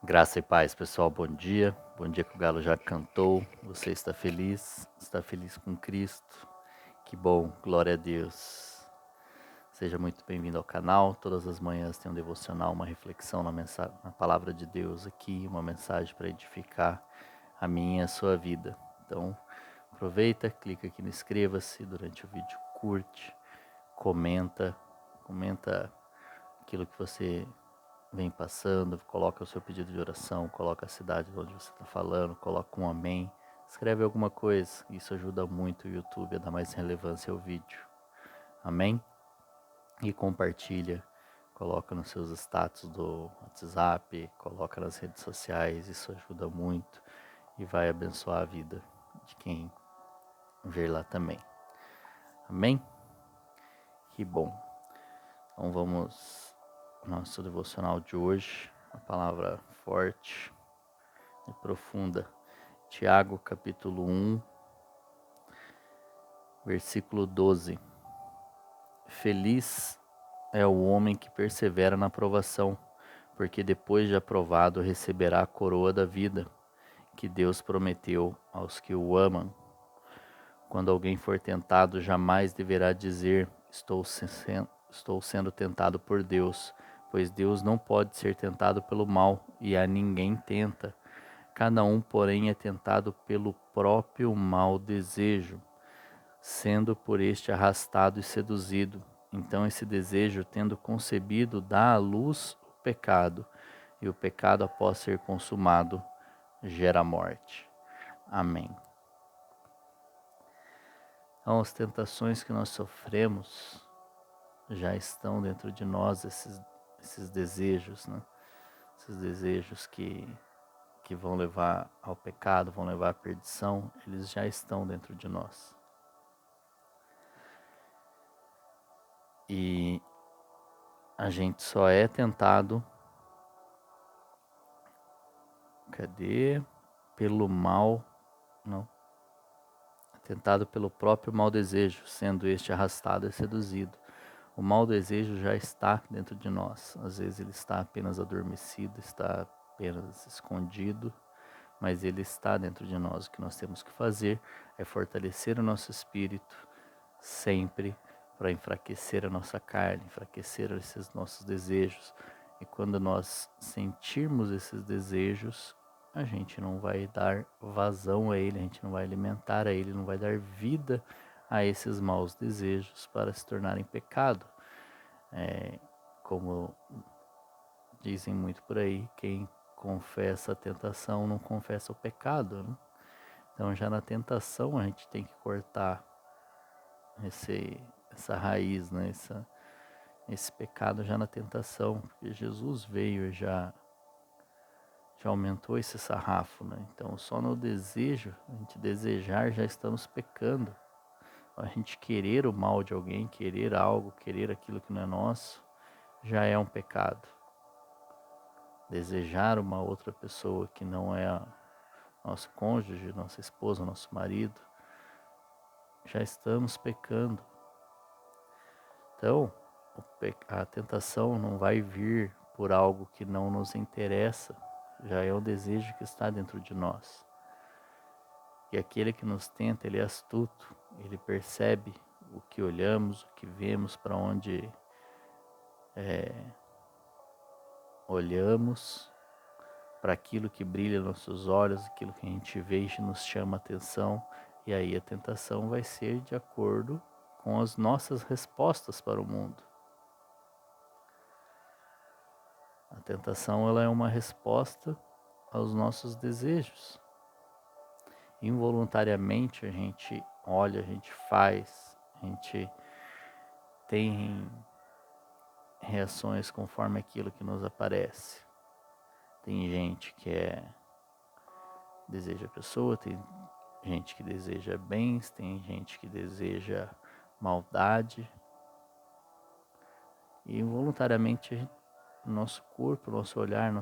Graça e paz, pessoal, bom dia. Bom dia que o galo já cantou. Você está feliz? Está feliz com Cristo? Que bom, glória a Deus. Seja muito bem-vindo ao canal. Todas as manhãs tem um devocional, uma reflexão na palavra de Deus aqui, uma mensagem para edificar a minha e a sua vida. Então, aproveita, clica aqui no inscreva-se durante o vídeo, curte, comenta aquilo que você vem passando, coloca o seu pedido de oração, coloca a cidade de onde você está falando, coloca um amém, escreve alguma coisa, isso ajuda muito o YouTube a dar mais relevância ao vídeo, amém? E compartilha, coloca nos seus status do WhatsApp, coloca nas redes sociais, isso ajuda muito e vai abençoar a vida de quem ver lá também, amém? Que bom. Então vamos ao nosso devocional de hoje, uma palavra forte e profunda. Tiago capítulo 1, versículo 12. Feliz é o homem que persevera na provação, porque depois de aprovado receberá a coroa da vida, que Deus prometeu aos que o amam. Quando alguém for tentado, jamais deverá dizer, estou sendo tentado por Deus, pois Deus não pode ser tentado pelo mal, e a ninguém tenta. Cada um, porém, é tentado pelo próprio mau desejo, sendo por este arrastado e seduzido. Então esse desejo, tendo concebido, dá à luz o pecado, e o pecado, após ser consumado, gera morte. Amém. Então, as tentações que nós sofremos já estão dentro de nós, esses desejos, né? Esses desejos que vão levar ao pecado, vão levar à perdição, eles já estão dentro de nós. E a gente só é tentado, pelo mal, não, é tentado pelo próprio mau desejo, sendo este arrastado e seduzido. O mau desejo já está dentro de nós. Às vezes ele está apenas adormecido, está apenas escondido, mas ele está dentro de nós. O que nós temos que fazer é fortalecer o nosso espírito sempre para enfraquecer a nossa carne, enfraquecer esses nossos desejos. E quando nós sentirmos esses desejos, a gente não vai dar vazão a ele, a gente não vai alimentar a ele, não vai dar vida a esses maus desejos para se tornarem pecado. Como dizem muito por aí, quem confessa a tentação não confessa o pecado, né? Então já na tentação a gente tem que cortar essa raiz, né? Esse pecado já na tentação, porque Jesus veio e já aumentou esse sarrafo, né? Então só no desejo, a gente desejar, já estamos pecando. A gente querer o mal de alguém, querer algo, querer aquilo que não é nosso, já é um pecado. Desejar uma outra pessoa que não é nosso cônjuge, nossa esposa, nosso marido, já estamos pecando. Então, a tentação não vai vir por algo que não nos interessa, já é o desejo que está dentro de nós. E aquele que nos tenta, ele é astuto, ele percebe o que olhamos, o que vemos, para onde olhamos, para aquilo que brilha nos nossos olhos, aquilo que a gente vê e nos chama a atenção. E aí a tentação vai ser de acordo com as nossas respostas para o mundo. A tentação, ela é uma resposta aos nossos desejos. Involuntariamente a gente olha, a gente faz, a gente tem reações conforme aquilo que nos aparece. Tem gente que deseja a pessoa, tem gente que deseja bens, tem gente que deseja maldade. E involuntariamente o nosso corpo, nosso olhar,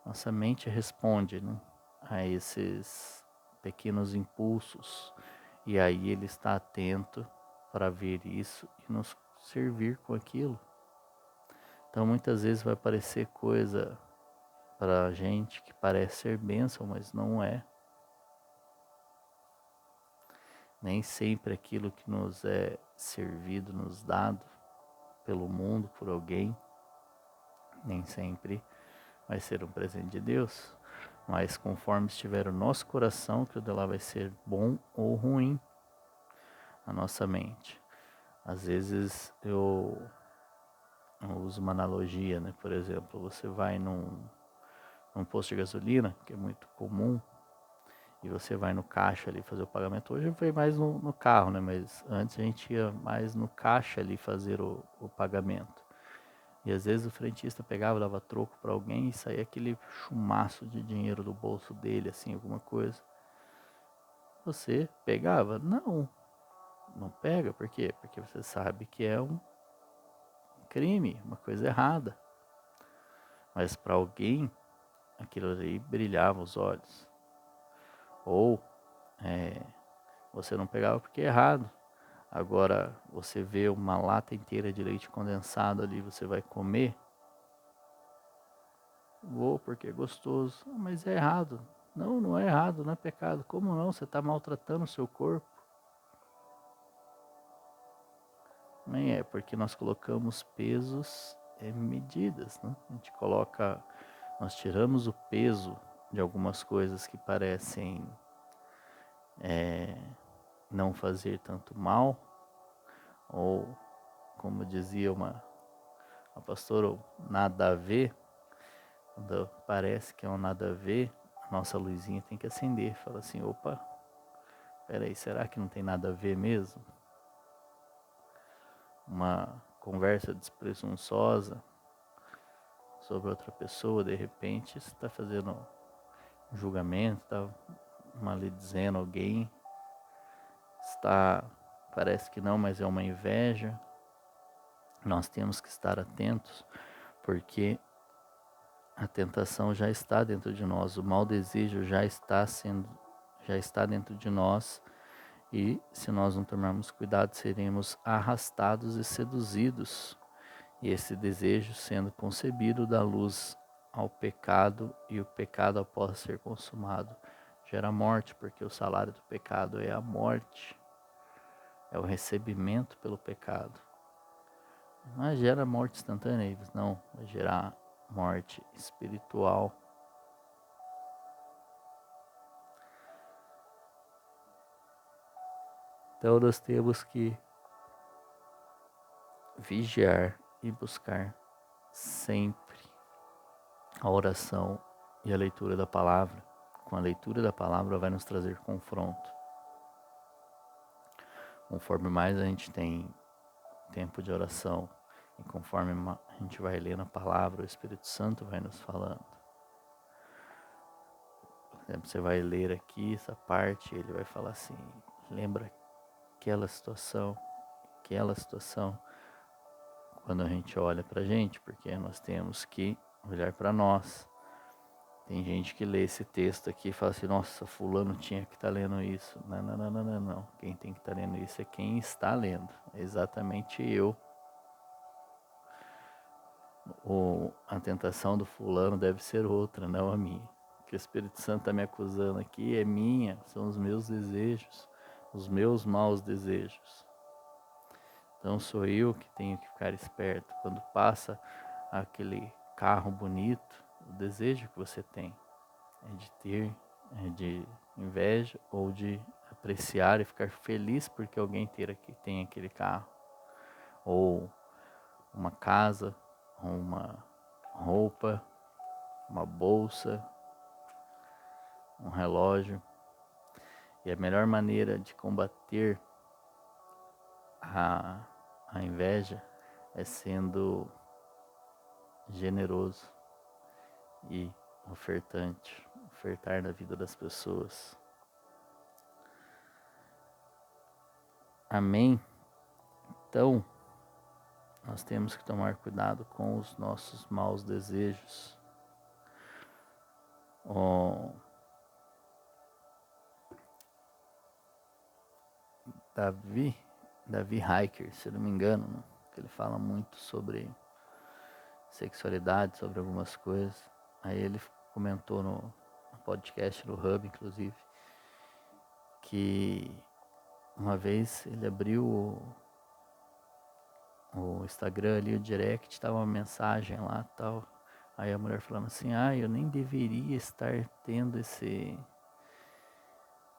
nossa mente responde, né, a esses pequenos impulsos. E aí ele está atento para ver isso e nos servir com aquilo. Então muitas vezes vai parecer coisa para gente que parece ser bênção, mas não é. Nem sempre aquilo que nos é servido, nos dado pelo mundo, por alguém, nem sempre vai ser um presente de Deus. Mas conforme estiver o nosso coração, que o de lá vai ser bom ou ruim, a nossa mente. Às vezes eu uso uma analogia, né? Por exemplo, você vai num posto de gasolina, que é muito comum, e você vai no caixa ali fazer o pagamento. Hoje foi mais no carro, né? Mas antes a gente ia mais no caixa ali fazer o pagamento. E às vezes o frentista pegava, dava troco para alguém e saía aquele chumaço de dinheiro do bolso dele, assim, alguma coisa. Você pegava? Não, não pega. Por quê? Porque você sabe que é um crime, uma coisa errada. Mas para alguém, aquilo ali brilhava os olhos. Ou você não pegava porque é errado. Agora, você vê uma lata inteira de leite condensado ali, você vai comer? Vou porque é gostoso. Ah, mas é errado. Não, não é errado, não é pecado. Como não? Você está maltratando o seu corpo. Nem é, porque nós colocamos pesos e medidas, né? A gente coloca, nós tiramos o peso de algumas coisas que parecem não fazer tanto mal, ou como dizia uma pastora, nada a ver. Quando parece que é um nada a ver, a nossa luzinha tem que acender. Fala assim, opa, peraí, será que não tem nada a ver mesmo? Uma conversa despresunçosa sobre outra pessoa, de repente você está fazendo um julgamento, está maledizendo alguém, está, parece que não, mas é uma inveja. Nós temos que estar atentos, porque a tentação já está dentro de nós, o mau desejo já está dentro de nós, e se nós não tomarmos cuidado, seremos arrastados e seduzidos. E esse desejo, sendo concebido, dá luz ao pecado, e o pecado, após ser consumado, gera morte, porque o salário do pecado é a morte, é o recebimento pelo pecado. Não gera morte instantânea, não, vai gerar morte espiritual. Então nós temos que vigiar e buscar sempre a oração e a leitura da palavra. Com a leitura da palavra vai nos trazer confronto. Conforme mais a gente tem tempo de oração e conforme a gente vai lendo a palavra, o Espírito Santo vai nos falando. Por exemplo, você vai ler aqui essa parte, ele vai falar assim, lembra aquela situação, quando a gente olha pra gente, porque nós temos que olhar para nós. Tem gente que lê esse texto aqui e fala assim, nossa, fulano tinha que estar lendo isso. Não, não, não, não, não, não. Quem tem que estar lendo isso é quem está lendo. É exatamente eu. A tentação do fulano deve ser outra, não a minha. O que o Espírito Santo está me acusando aqui é minha, são os meus desejos, os meus maus desejos. Então sou eu que tenho que ficar esperto. Quando passa aquele carro bonito, o desejo que você tem é de ter, é de inveja ou de apreciar e ficar feliz porque alguém tem aquele carro. Ou uma casa, ou uma roupa, uma bolsa, um relógio. E a melhor maneira de combater a inveja é sendo generoso e ofertante, ofertar na vida das pessoas. Amém? Então, nós temos que tomar cuidado com os nossos maus desejos. Davi Hiker, se eu não me engano, né? Que ele fala muito sobre sexualidade, sobre algumas coisas. Aí ele comentou no podcast, no Hub, inclusive, que uma vez ele abriu o Instagram ali, o direct, tava uma mensagem lá e tal. Aí a mulher falando assim, eu nem deveria estar tendo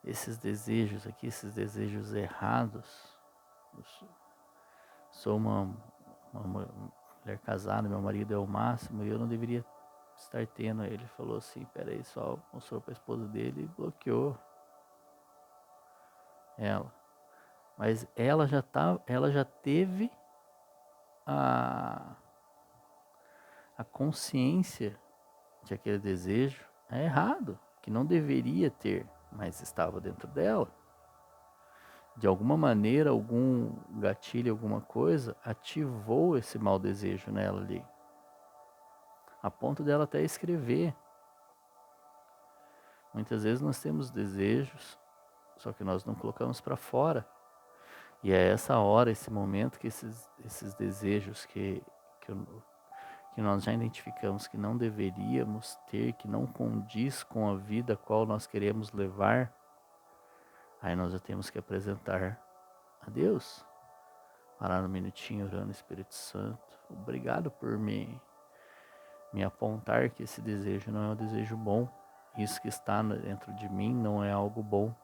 esses desejos aqui, esses desejos errados. Eu sou uma mulher casada, meu marido é o máximo, e eu não deveria estar tendo. Aí ele falou assim, peraí, só mostrou pra esposa dele e bloqueou ela. Mas ela já teve a, a consciência de aquele desejo é errado, que não deveria ter, mas estava dentro dela. De alguma maneira, algum gatilho, alguma coisa, ativou esse mau desejo nela ali. A ponto dela até escrever. Muitas vezes nós temos desejos, só que nós não colocamos para fora. E é essa hora, esse momento que esses desejos que nós já identificamos que não deveríamos ter, que não condiz com a vida a qual nós queremos levar, aí nós já temos que apresentar a Deus. Parar um minutinho orando, Espírito Santo, obrigado por me apontar que esse desejo não é um desejo bom. Isso que está dentro de mim não é algo bom.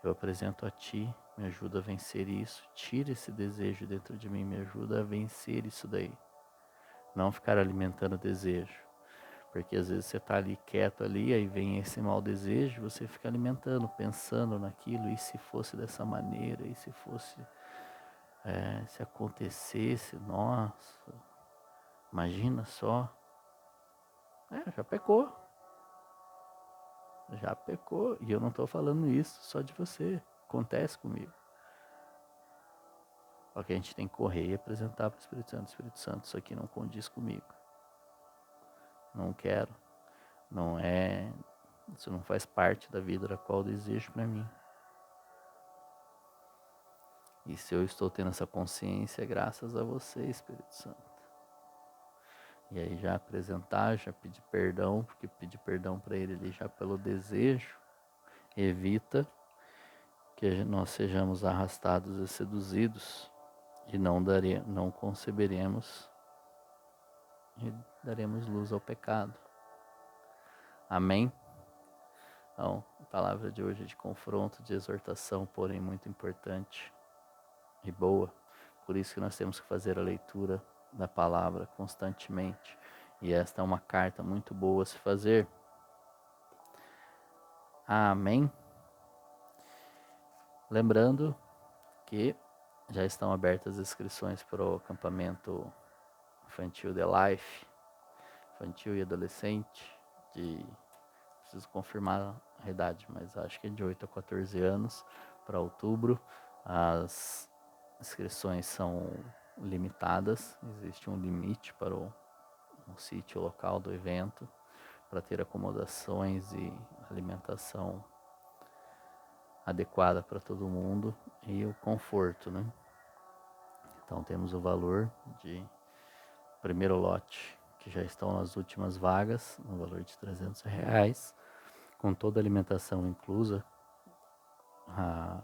Eu apresento a Ti, me ajuda a vencer isso. Tira esse desejo dentro de mim, me ajuda a vencer isso daí. Não ficar alimentando o desejo. Porque às vezes você está ali quieto ali, aí vem esse mau desejo, você fica alimentando, pensando naquilo, e se fosse dessa maneira, e se fosse, se acontecesse, nossa, imagina só. Já pecou. Já pecou. E eu não estou falando isso só de você. Acontece comigo. Só que a gente tem que correr e apresentar para o Espírito Santo. Espírito Santo, isso aqui não condiz comigo. Não quero. Não é. Isso não faz parte da vida da qual eu desejo para mim. E se eu estou tendo essa consciência, é graças a você, Espírito Santo. E aí já apresentar, já pedir perdão, porque pedir perdão para ele ali já pelo desejo evita que nós sejamos arrastados e seduzidos e não conceberemos e daremos luz ao pecado. Amém? Então, a palavra de hoje é de confronto, de exortação, porém muito importante e boa. Por isso que nós temos que fazer a leitura da palavra constantemente. E esta é uma carta muito boa a se fazer. Amém? Lembrando que já estão abertas as inscrições para o acampamento infantil The Life, infantil e adolescente, preciso confirmar a idade, mas acho que é de 8 a 14 anos, para outubro. As inscrições são limitadas, existe um limite para o sítio local do evento, para ter acomodações e alimentação adequada para todo mundo e o conforto, né? Então temos o valor de primeiro lote, que já estão nas últimas vagas, no valor de R$300, com toda a alimentação inclusa, a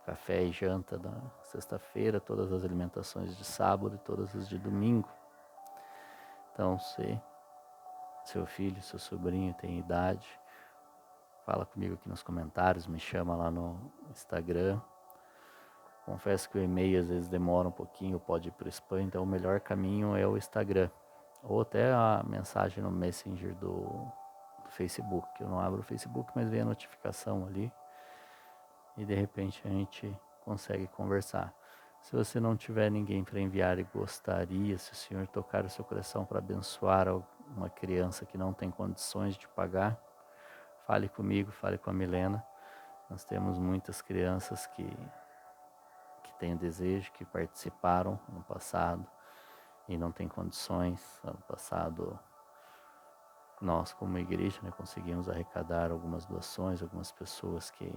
café e janta da sexta-feira, todas as alimentações de sábado e todas as de domingo. Então, se seu filho, seu sobrinho tem idade, fala comigo aqui nos comentários, me chama lá no Instagram. Confesso que o e-mail às vezes demora um pouquinho, pode ir para o spam, então o melhor caminho é o Instagram. Ou até a mensagem no Messenger do Facebook. Eu não abro o Facebook, mas vem a notificação ali. E de repente a gente consegue conversar. Se você não tiver ninguém para enviar e gostaria, se o Senhor tocar o seu coração para abençoar uma criança que não tem condições de pagar, fale comigo, fale com a Milena. Nós temos muitas crianças que têm desejo, que participaram no passado e não têm condições. Ano passado, nós como igreja, conseguimos arrecadar algumas doações, algumas pessoas que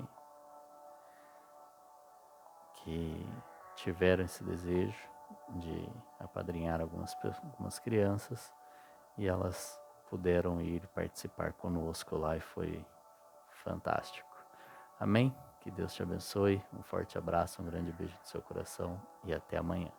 tiveram esse desejo de apadrinhar algumas crianças e elas puderam ir participar conosco lá e foi fantástico. Amém? Que Deus te abençoe. Um forte abraço, um grande beijo no seu coração e até amanhã.